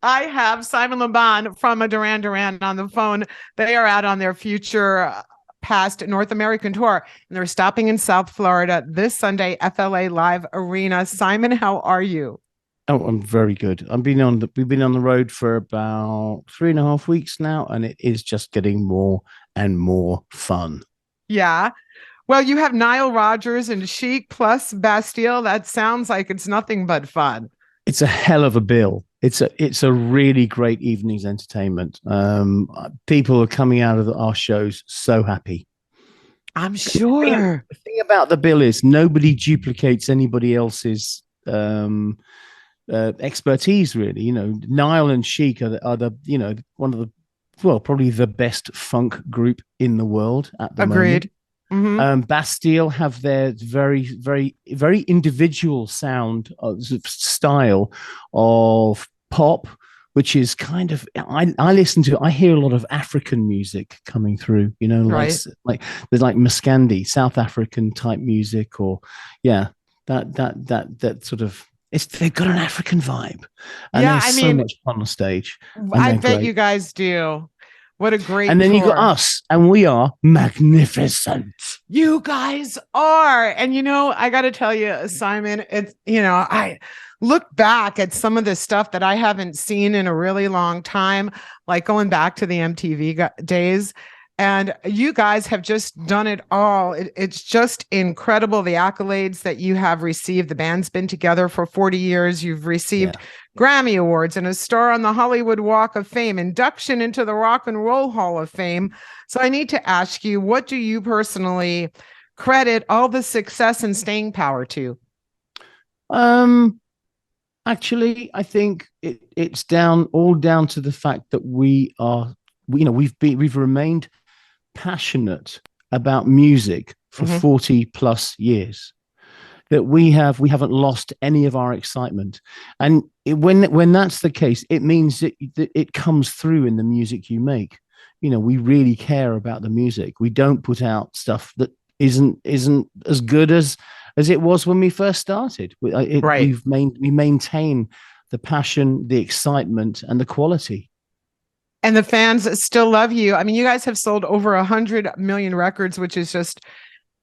I have Simon LeBon from a Duran Duran on the phone. They are out on their future past North American tour, and they're stopping in South Florida this Sunday, FLA Live Arena. Simon, how are you? Oh, I'm very good. We've been on the road for about 3.5 weeks now, and it is just getting more and more fun. Yeah. Well, you have Nile Rodgers and Chic plus Bastille. That sounds like it's nothing but fun. It's a hell of a bill. It's a really great evening's entertainment. People are coming out of our shows so happy. I'm The thing, sure. the thing about the bill is nobody duplicates anybody else's expertise. Really, Nile and Chic are the one of the probably the best funk group in the world at the moment. Agreed. Hmm. Bastille have their very, very, very individual sound style of pop, which is kind of I listen to. I hear a lot of African music coming through. Right. Like there's like Muscandi, South African type music, or yeah, that sort of. They've got an African vibe, and Yeah. there's I so mean, much fun on stage, and I they're bet you great. guys do. What a And great then you got tour. us, and we are magnificent. You guys are. And I got to tell you, Simon, I look back at some of the stuff that I haven't seen in a really long time, like going back to the MTV days. And you guys have just done it all. It's just incredible the accolades that you have received. The band's been together for 40 years. You've received Yeah. Grammy Awards and a star on the Hollywood Walk of Fame, induction into the Rock and Roll Hall of Fame. So I need to ask you, what do you personally credit all the success and staying power to? Um, Actually, I think it's down to the fact that we've remained passionate about music for Mhm. 40 plus years. That we haven't lost any of our excitement, and when that's the case, it means that it comes through in the music you make. We really care about the music. We don't put out stuff that isn't as good as it was when we first started. Right. We maintain the passion, the excitement, and the quality. And the fans still love you. I mean, you guys have sold over 100 million records, which is just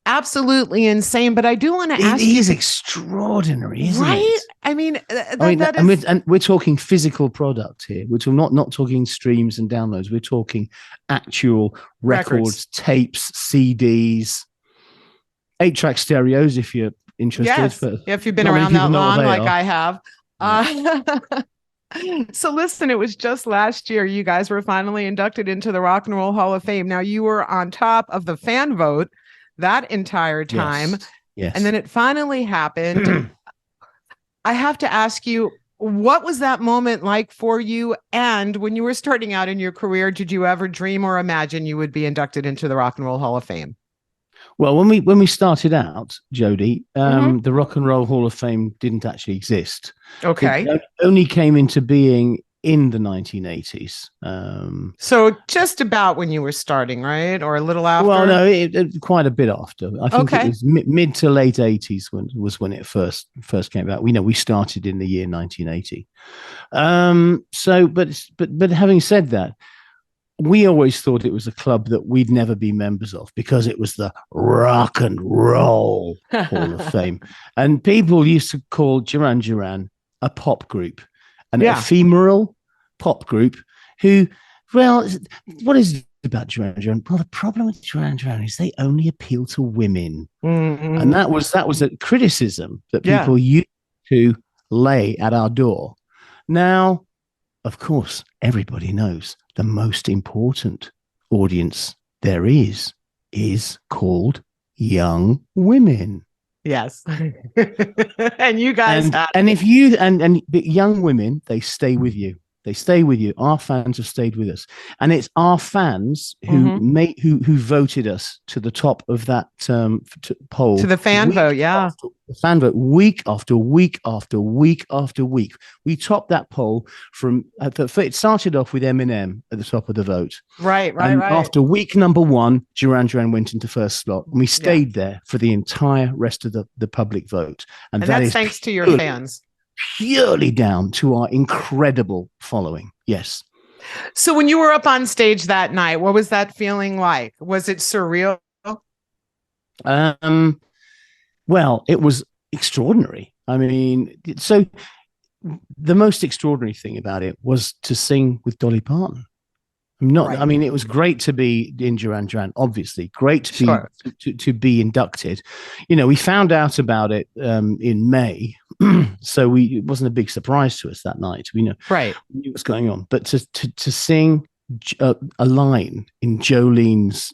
absolutely insane. But I do want to It ask you, is extraordinary, isn't right? it? I mean, I mean, that and is, we're talking physical product here. We're not talking streams and downloads. We're talking actual records. records, tapes, CDs, 8-track stereos if you're interested. Yes. But If you've been not many around people that know what long, they like are. I have. Yeah. Uh, so listen, it was just last year you guys were finally inducted into the Rock and Roll Hall of Fame. Now you were on top of the fan vote that entire time, Yes. and then Yes. it finally happened. I have to ask you, what was that moment like for you? And when you were starting out in your career, did you ever dream or imagine you would be inducted into the Rock and Roll Hall of Fame? Well, when we started out, Jody, Mm-hmm. the Rock and Roll Hall of Fame didn't actually exist. It Okay. only came into being in the 1980s. So just about when you were starting, right? Or a little Well, after? no, quite a bit after. I think it Okay. was mid to late 80s when it first came out. We started in the year 1980. But having said that, we always thought it was a club that we'd never be members of because it was the Rock and Roll Hall of Fame, and people used to call Duran Duran a pop group, an Yeah. ephemeral pop group who, well, what is it about Duran Duran? Well, the problem with Duran Duran is they only appeal to women, and Mm-hmm. that was a criticism that Yeah. people used to lay at our door. Now, of course, everybody knows the most important audience there is called young women. Yes. And you guys And had and if you and young women, they stay with you. They stay with you. Our fans have stayed with us, and it's our fans who mhm, made who voted us to the top of that to poll the fan week vote. Yeah. after fan vote, week after week after week after week. We topped that poll from it started off with Eminem at the top of the vote, Right, right, and right. after week number one, Duran Duran went into first slot, and we Yeah. stayed there for the entire rest of the public vote, and And that that's is thanks to your purely fans. purely down to our incredible following. Yes. So when you were up on stage that night, what was that feeling like? Was it surreal? Um, well, it was extraordinary. I mean, so the most extraordinary thing about it was to sing with Dolly Parton. I Right. mean, it was great to be in Duran Duran, obviously. Great to be Sure. to be inducted. You know, we found out about it in May, so it wasn't a big surprise to us that night. Right. We knew what's going on, but to sing a line in Jolene's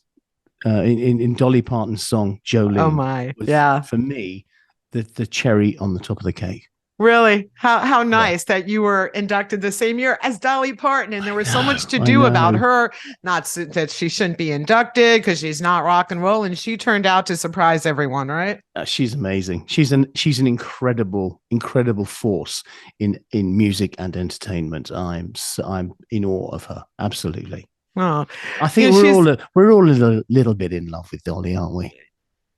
in Dolly Parton's song Oh Jolene my. was Yeah. for me the cherry on the top of the cake. Really? How Yeah, nice that you were inducted the same year as Dolly Parton, and there was so much to I do about know. her. Not that she shouldn't be inducted because she's not rock and roll, and she turned out to surprise everyone, right? She's amazing. She's an incredible force in music and entertainment. I'm in awe of her. Absolutely. Oh, I you think know, she's we're all a little bit in love with Dolly, aren't we?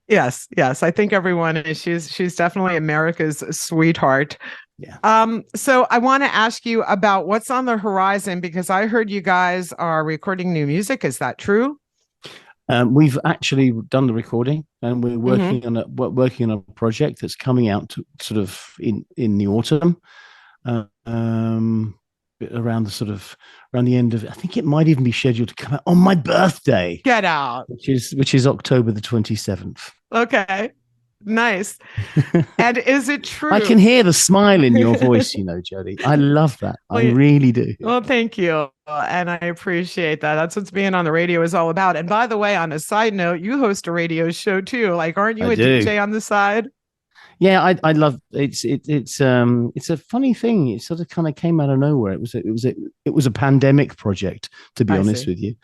yes, yes. I think everyone is. She's definitely America's sweetheart. Yeah. So I want to ask you about what's on the horizon because I heard you guys are recording new music. Is that true? We've actually done the recording, and we're Mm-hmm. working on a project that's coming out sort of in the autumn, um, around around the end of. I think it might even be scheduled to come out on my birthday, Get out. which is October the 27th. Okay. Nice. And is it I true? can hear the smile in your voice, Jody. I love that. I Well, really do. well, thank you. And I appreciate that. That's what being on the radio is all about. And by the way, on a side note, you host a radio show too. Like, aren't you I a do. DJ on the side? Yeah, I love it's a funny thing. It sort of kind of came out of nowhere. It was a pandemic project, to be I honest see. with you.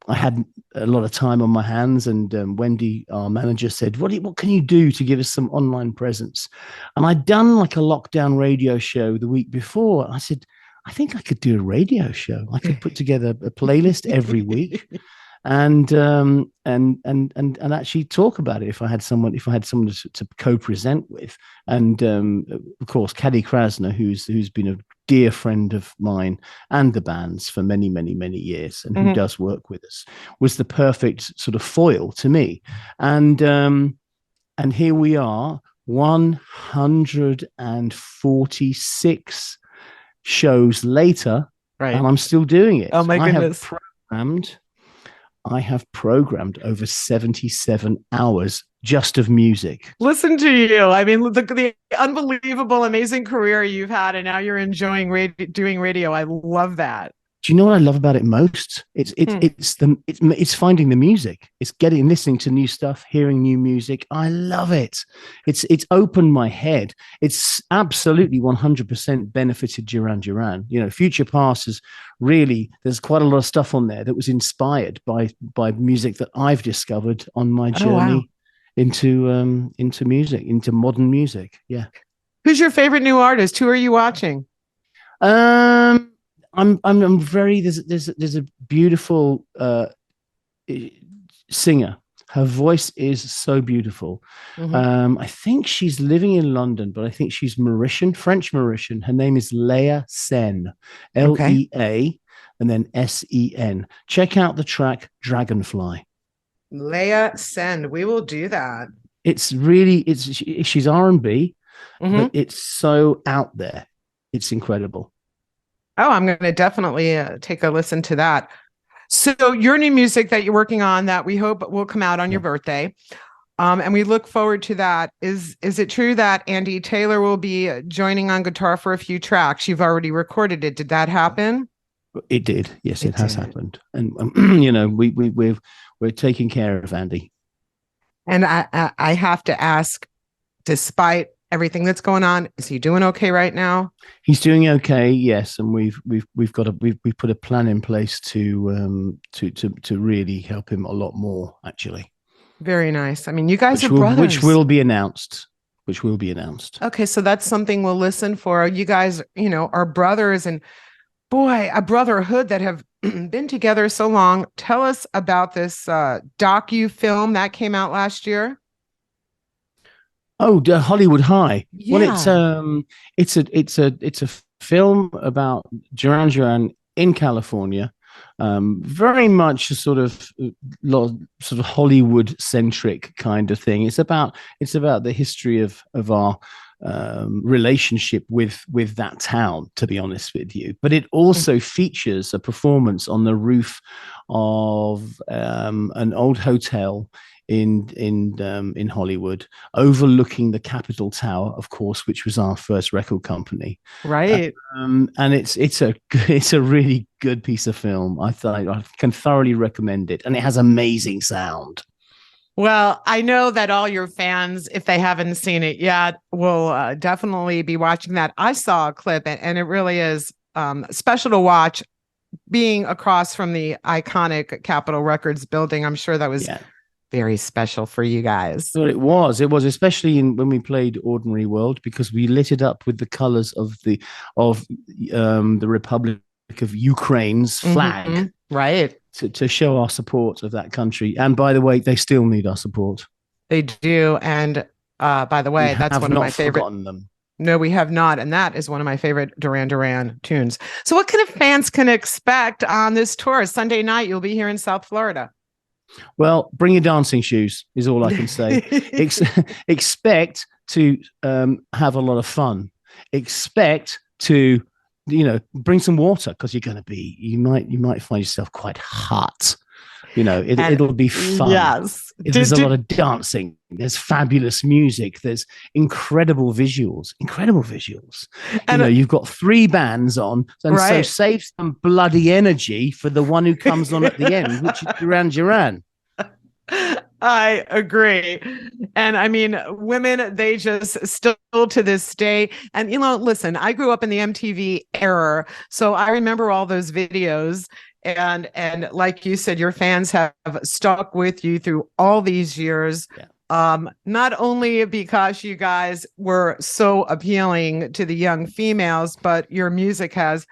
I had a lot of time on my hands, and Wendy, our manager, said, "What can you do to give us some online presence?" And I'd done like a lockdown radio show the week before. I said, "I think I could do a radio show. I could put together a playlist every week." And actually talk about it if I had someone to co-present with. And of course, Caddy Krasner, who's been a dear friend of mine and the band's for many years, and who Mhm. does work with us, was the perfect sort of foil to me. And here we are, 146 shows later, Right. and I'm still doing Oh it. my goodness. I have programmed over 77 hours just of music. Listen to you. I mean, the unbelievable, amazing career you've had, and now you're enjoying doing radio. I love that. Do you know what I love about it most? Hmm. It's finding the music. It's listening to new stuff, hearing new music. I love it. It's opened my head. It's absolutely 100% benefited Duran Duran. Future Past is really, there's quite a lot of stuff on there that was inspired by music that I've discovered on my Oh, wow. journey into music, into modern music. Yeah. Who's your favorite new artist? Who are you watching? Um, I'm very there's a beautiful singer. Her voice is so beautiful. Mhm. I think she's living in London, but I think she's Mauritian, French Mauritian. Her name is Leah Sen, Okay. Lea, and then Sen. Check out the track Dragonfly. Leah Send. We will do that. She's R&B, Mhm. but it's so out there. It's incredible. Oh, I'm going to definitely take a listen to that. So, your new music that you're working on that we hope will come out on your Yeah. birthday, and we look forward to that. Is it true that Andy Taylor will be joining on guitar for a few tracks? You've already recorded it. Did that happen? It did. Yes, it It has did. happened. And we're taking care of Andy. And I have to ask, despite everything that's going on, is he doing okay right now? He's doing okay. Yes, and we've put a plan in place to really help him a lot more, actually. Very nice. I mean, you guys Which are which brothers. will be announced. Which will be announced. Okay, so that's something we'll listen for. You guys, are brothers, and boy, a brotherhood that have been together so long. Tell us about this docu film that came out last year. Oh, Hollywood High. Well, Yeah. it's a film about Duran Duran in California. Very much a sort of Hollywood centric kind of thing. It's about the history of our relationship with that town, to be honest with you. But it also features a performance on the roof of an old hotel in Hollywood, overlooking the Capitol Tower, of course, which was our first record company. Right. And it's a really good piece of film. I can thoroughly recommend it, and it has amazing sound. Well, I know that all your fans, if they haven't seen it yet, will definitely be watching that. I saw a clip, and it really is special to watch. Being across from the iconic Capitol Records building, I'm sure that was very special for you guys. Well, it was. It was, especially when we played Ordinary World, because we lit it up with the colors of the Republic of Ukraine's flag. Mm-hmm. Right. To show our support of that country. And by the way, they still need our support. They do. And by the way, that's one of my favorite. Them. No, we have not. And that is one of my favorite Duran Duran tunes. So what kind of fans can expect on this tour? Sunday night, you'll be here in South Florida. Well, bring your dancing shoes is all I can say. Expect to have a lot of fun. Expect to bring some water, because you might find yourself quite hot. It'll be fun. Yes. There's a lot of dancing. There's fabulous music. There's incredible visuals. And you've got 3 bands on, and so save some bloody energy for the one who comes on at the end, which is Duran Duran. I agree. And I mean, women, they just still to this day. And, listen, I grew up in the MTV era, so I remember all those videos. And like you said, your fans have stuck with you through all these years. Yeah. Not only because you guys were so appealing to the young females, but your music has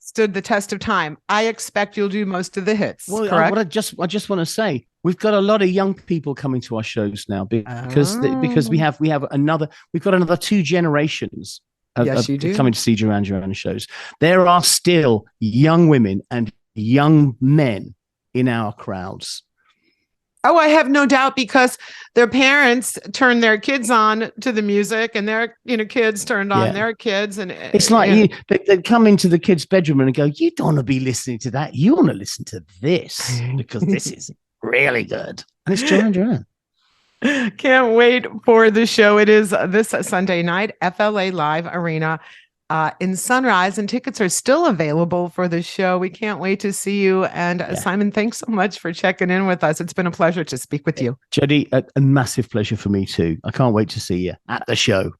stood the test of time. I expect you'll do most of the hits. Well, correct? I just want to say, we've got a lot of young people coming to our shows now because we've got another 2 generations yes, you do. Coming to see Duran Duran shows. There are still young women and young men in our crowds. Oh, I have no doubt, because their parents turned their kids on to the music, and their kids turned on their kids, and it's like they come into the kids' bedroom and go, "You don't want to be listening to that. You want to listen to this, because this is really good." And it's Duran Duran. Can't wait for the show. It is this Sunday night, FLA Live Arena in Sunrise, and tickets are still available for the show. We can't wait to see you. And Simon, thanks so much for checking in with us. It's been a pleasure to speak with you. Jodi, a massive pleasure for me too. I can't wait to see you at the show.